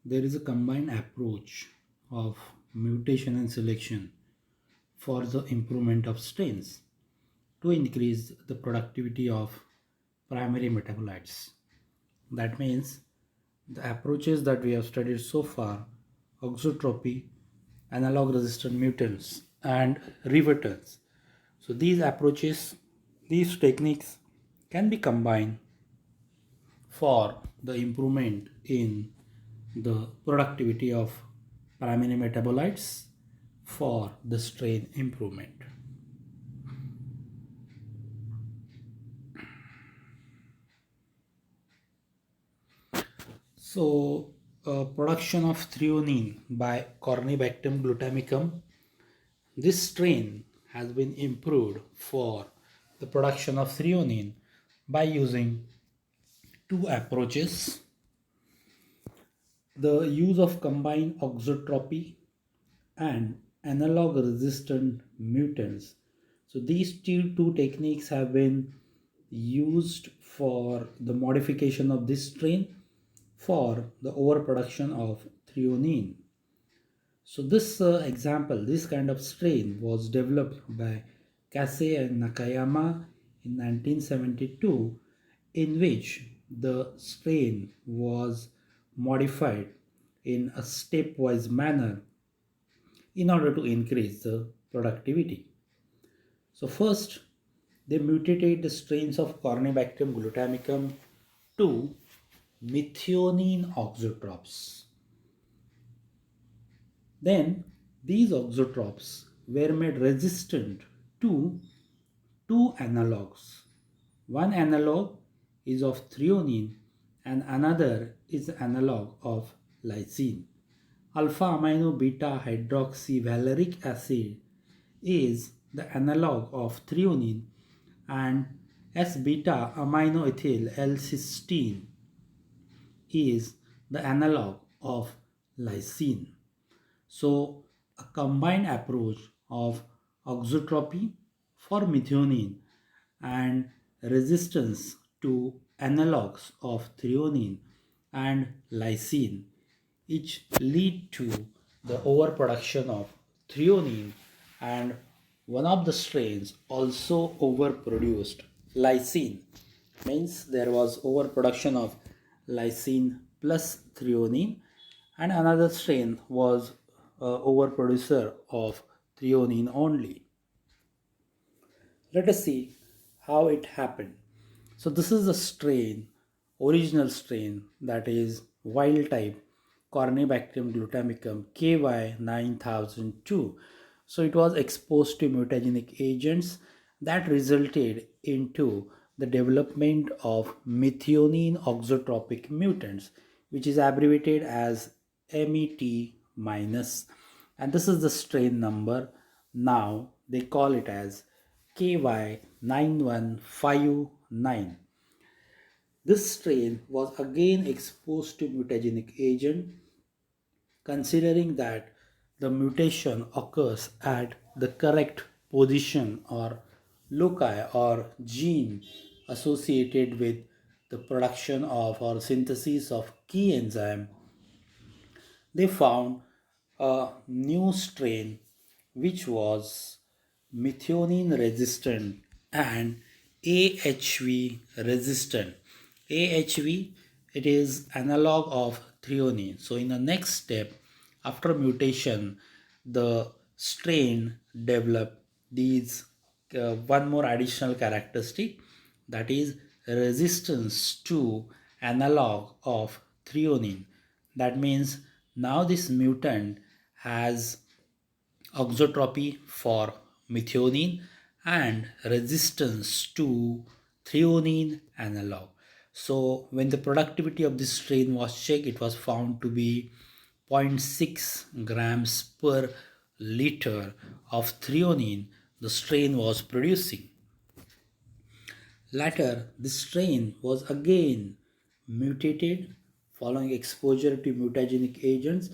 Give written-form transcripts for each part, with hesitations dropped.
there is a combined approach of mutation and selection for the improvement of strains to increase the productivity of primary metabolites. That means the approaches that we have studied so far, auxotropy, analog resistant mutants, and reverters. So these approaches, these techniques can be combined for the improvement in the productivity of primary metabolites for the strain improvement. So, production of threonine by Corynebacterium glutamicum. This strain has been improved for the production of threonine by using two approaches: the use of combined auxotropy and analog resistant mutants. So these two techniques have been used for the modification of this strain for the overproduction of threonine. So this kind of strain was developed by Kase and Nakayama in 1972, in which the strain was modified in a stepwise manner in order to increase the productivity. So first, they mutated the strains of Corynebacterium glutamicum to methionine auxotropes. Then these auxotropes were made resistant to two analogs. One analog is of threonine and another is analog of lysine. Alpha amino beta hydroxyvaleric acid is the analog of threonine and S beta aminoethyl L-cysteine is the analog of lysine. So, a combined approach of auxotropy for methionine and resistance to analogs of threonine and lysine each lead to the overproduction of threonine, and one of the strains also overproduced lysine. Means there was overproduction of lysine plus threonine, and another strain was overproducer of threonine only. Let us see how it happened. So this is the strain, original strain, that is wild type Corynebacterium glutamicum KY9002. So it was exposed to mutagenic agents that resulted into the development of methionine auxotropic mutants, which is abbreviated as MET minus, and this is the strain number. Now they call it as KY9159. This strain was again exposed to mutagenic agent, considering that the mutation occurs at the correct position or loci or gene associated with the production of or synthesis of key enzyme. They found a new strain which was methionine resistant and AHV resistant. AHV, it is analog of threonine. So in the next step, after mutation, the strain developed these one more additional characteristic, that is resistance to analog of threonine. That means now this mutant has auxotropy for methionine and resistance to threonine analog. So when the productivity of this strain was checked, it was found to be zero point 0.6 grams per liter of threonine the strain was producing. Later, this strain was again mutated following exposure to mutagenic agents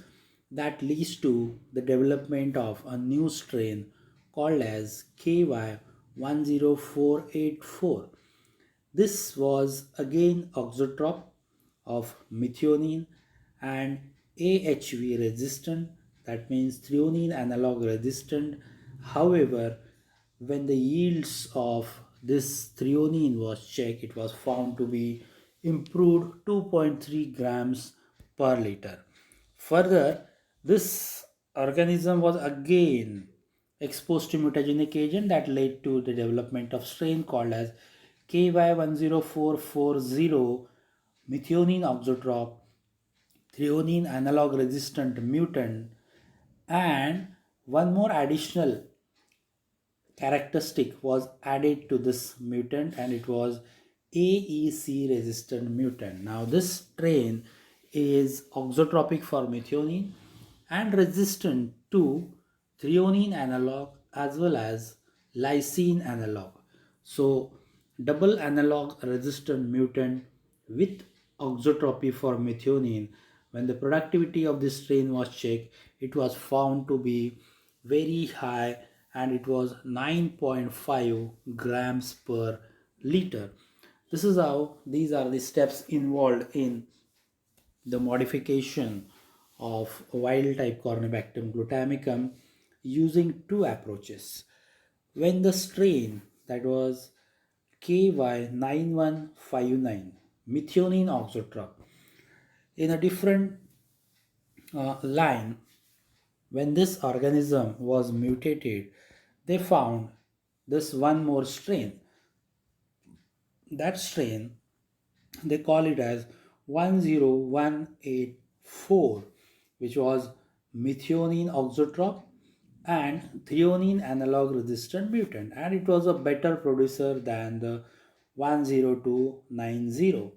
that leads to the development of a new strain called as KY10484. This was again auxotrop of methionine and AHV resistant, that means threonine analog resistant. However, when the yields of this threonine was checked, it was found to be improved 2.3 grams per liter. Further, this organism was again exposed to mutagenic agent that led to the development of strain called as KY10440 methionine oxotrop threonine analog resistant mutant, and one more additional characteristic was added to this mutant, and it was AEC resistant mutant. Now this strain is oxotropic for methionine and resistant to threonine analog as well as lysine analog. So double analog resistant mutant with oxotropy for methionine. When the productivity of this strain was checked, it was found to be very high, and it was 9.5 grams per liter. This is how these are the steps involved in the modification of wild type Corynebacterium glutamicum using two approaches. When the strain that was KY9159 methionine oxotrop in a different line, when this organism was mutated, they found this one more strain. That strain, they call it as 10184, which was methionine oxotrop and threonine analog resistant mutant, and it was a better producer than the 10290.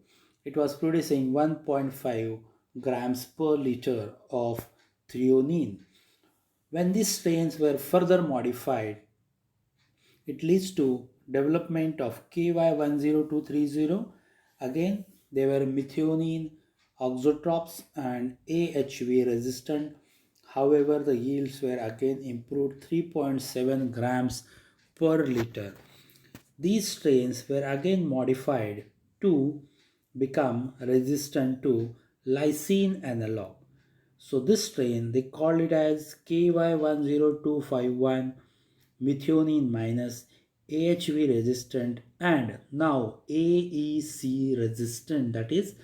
It was producing 1.5 grams per liter of threonine. When these strains were further modified, it leads to development of KY10230. Again, they were methionine, oxotrops and AHV resistant. However, the yields were again improved 3.7 grams per liter. These strains were again modified to become resistant to lysine analog. So this strain, they called it as KY10251 methionine minus AHV resistant and now AEC resistant, that is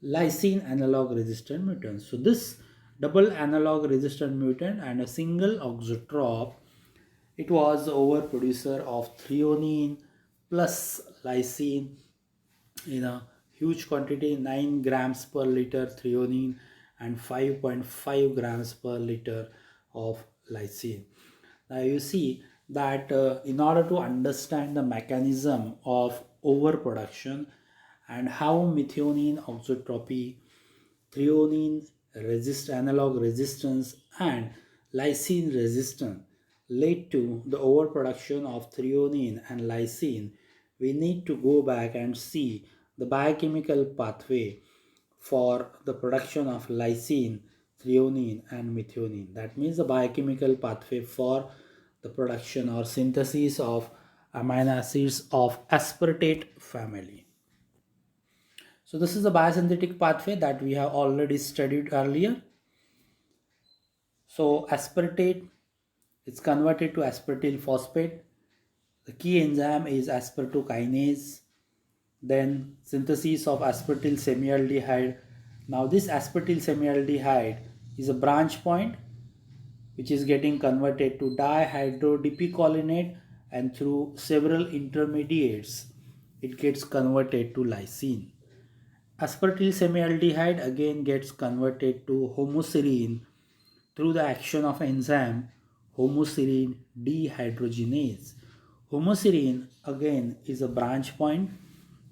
lysine analog resistant mutant. So this double analog resistant mutant and a single oxotrop, it was the overproducer of threonine plus lysine in a huge quantity, 9 grams per liter threonine and 5.5 grams per liter of lysine. Now you see that in order to understand the mechanism of overproduction and how methionine oxotropy, threonine analog resistance and lysine resistance led to the overproduction of threonine and lysine, we need to go back and see the biochemical pathway for the production of lysine, threonine and methionine. That means the biochemical pathway for the production or synthesis of amino acids of aspartate family. So this is the biosynthetic pathway that we have already studied earlier. So aspartate is converted to aspartyl phosphate. The key enzyme is aspartokinase. Then synthesis of aspartyl semialdehyde. Now this aspartyl semialdehyde is a branch point which is getting converted to dihydrodepicolinate, and through several intermediates it gets converted to lysine. Aspartyl semialdehyde again gets converted to homoserine through the action of enzyme homoserine dehydrogenase. Homoserine again is a branch point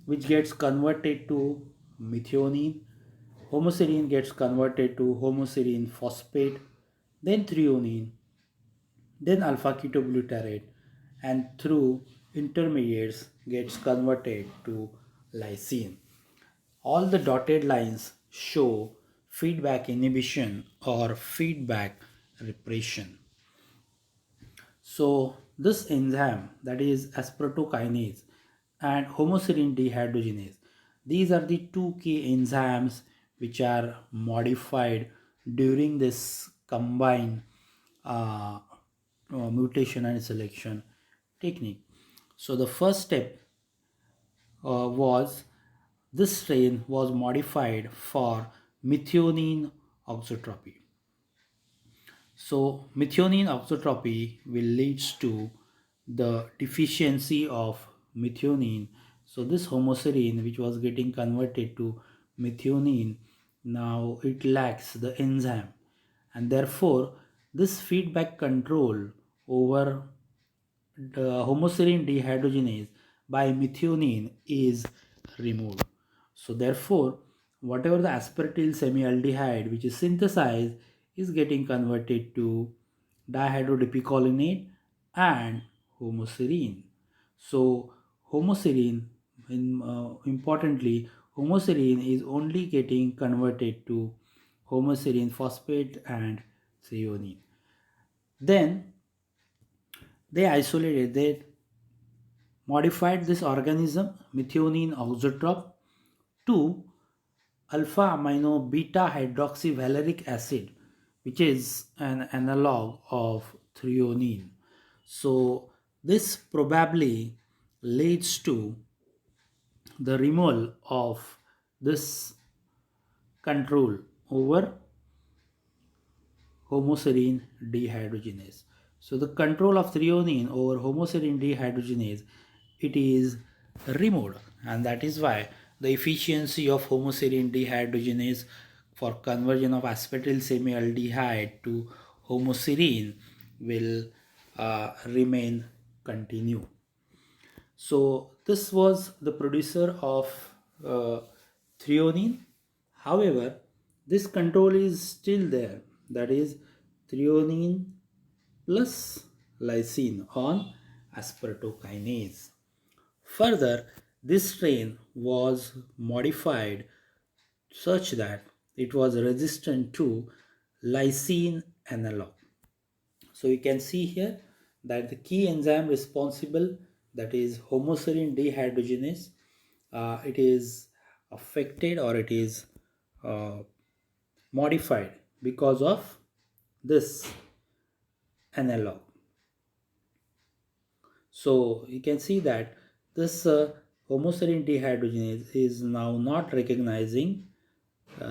which gets converted to methionine. Homoserine gets converted to homoserine phosphate, then threonine, then alpha ketoglutarate, and through intermediates gets converted to lysine. All the dotted lines show feedback inhibition or feedback repression. So this enzyme, that is aspartokinase and homoserine dehydrogenase, these are the two key enzymes which are modified during this combined uh, mutation and selection technique. So the first step was this strain was modified for methionine oxotropy. So methionine oxotropy will leads to the deficiency of methionine. So this homoserine which was getting converted to methionine, now it lacks the enzyme, and therefore this feedback control over the homoserine dehydrogenase by methionine is removed. So therefore, whatever the aspartyl semialdehyde which is synthesized is getting converted to dihydrodepicolinate and homoserine. So homoserine, importantly, homoserine is only getting converted to homoserine phosphate and threonine. Then they modified this organism, methionine oxotrop, to alpha amino beta hydroxyvaleric acid, which is an analog of threonine. So, this probably leads to the removal of this control over homoserine dehydrogenase. So the control of threonine over homoserine dehydrogenase, it is removed, and that is why the efficiency of homoserine dehydrogenase for conversion of aspartyl semialdehyde to homoserine will remain continue. So this was the producer of uh, threonine. However, this control is still there. That is threonine plus lysine on aspartokinase. Further, this strain was modified such that it was resistant to lysine analog. So you can see here that the key enzyme responsible, that is homoserine dehydrogenase, it is affected or it is uh, modified because of this analog. So you can see that this homoserine dehydrogenase is now not recognizing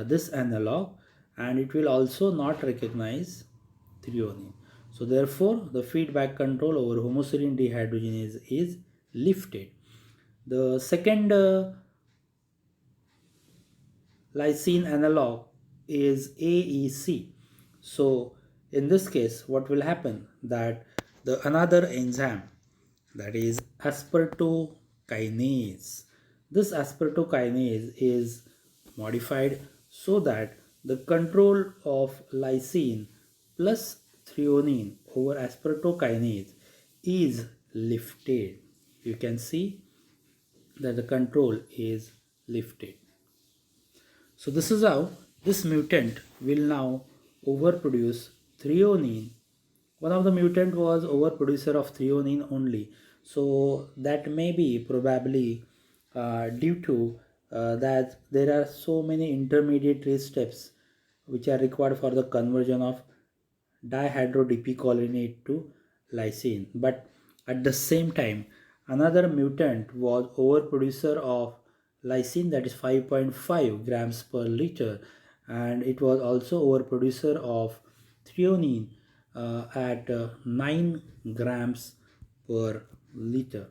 this analog, and it will also not recognize threonine. So therefore the feedback control over homoserine dehydrogenase is lifted. The second lysine analog is AEC. So in this case what will happen, that the another enzyme, that is aspartokinase, this aspartokinase is modified so that the control of lysine plus threonine over aspartokinase is lifted. You can see that the control is lifted. So this is how this mutant will now overproduce threonine. One of the mutant was overproducer of threonine only. So that may be probably due to that there are so many intermediate steps which are required for the conversion of dihydrodepicolinate to lysine. But at the same time, another mutant was overproducer of lysine, that is 5.5 grams per liter, and it was also overproducer of threonine at 9 grams per liter.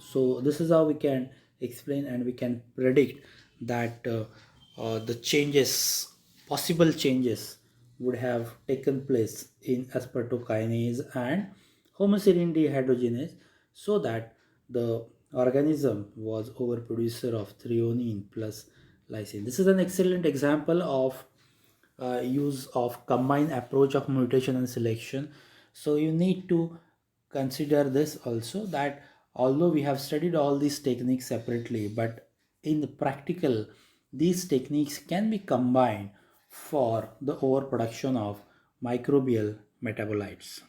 So this is how we can explain and we can predict that the changes, possible changes, would have taken place in aspartokinase and homoserine dehydrogenase, so that the organism was overproducer of threonine plus lysine. This is an excellent example of use of combined approach of mutation and selection. So you need to consider this also, that although we have studied all these techniques separately, but in the practical these techniques can be combined for the overproduction of microbial metabolites.